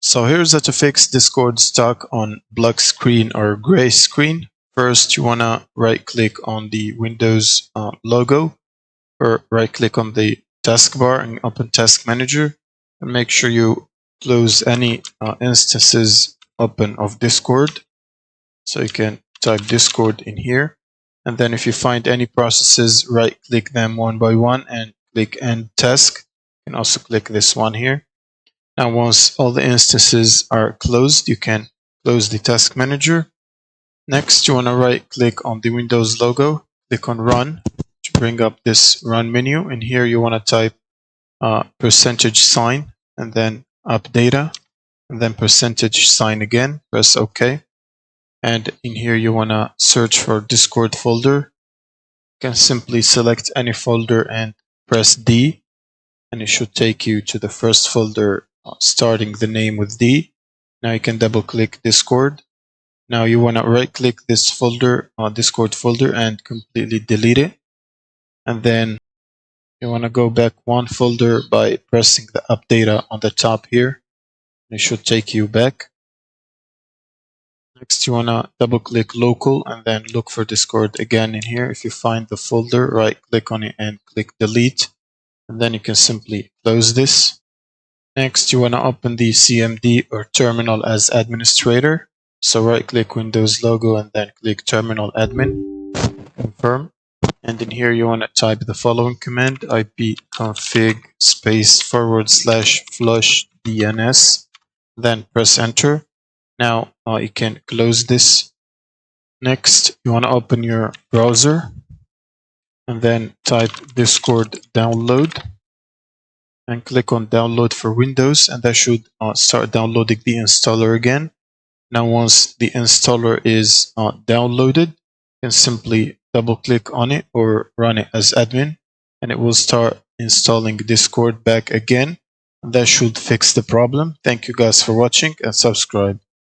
So here's how to fix Discord stuck on black screen or gray screen. First, you want to right click on the Windows logo, or right click on the taskbar and open Task Manager, and make sure you close any instances open of Discord. So you can type Discord in here, and then if you find any processes, right click them one by one and click End Task. You can also click this one here. Now, once all the instances are closed, you can close the Task Manager. Next, you want to right click on the Windows logo, click on Run to bring up this Run menu. And here you want to type %, and then Up Data, and then %, again, press OK. And in here you want to search for Discord folder. You can simply select any folder and press D, and it should take you to the first folder starting the name with D. Now you can double click Discord. Now you want to right click this folder, Discord folder, and completely delete it. And then you want to go back one folder by pressing the Up Data on the top here. It should take you back. Next, you want to double click Local and then look for Discord again in here. If you find the folder, right click on it and click Delete. And then you can simply close this. Next, you want to open the CMD or terminal as administrator. So right click Windows logo and then click Terminal Admin, confirm. And in here you want to type the following command: ipconfig /flush DNS, then press enter. Now you can close this. Next, you want to open your browser and then type Discord download and click on download for Windows, and that should start downloading the installer again. Now once the installer is downloaded, you can simply double click on it or run it as admin, and it will start installing Discord back again. And that should fix the problem. Thank you guys for watching, and subscribe.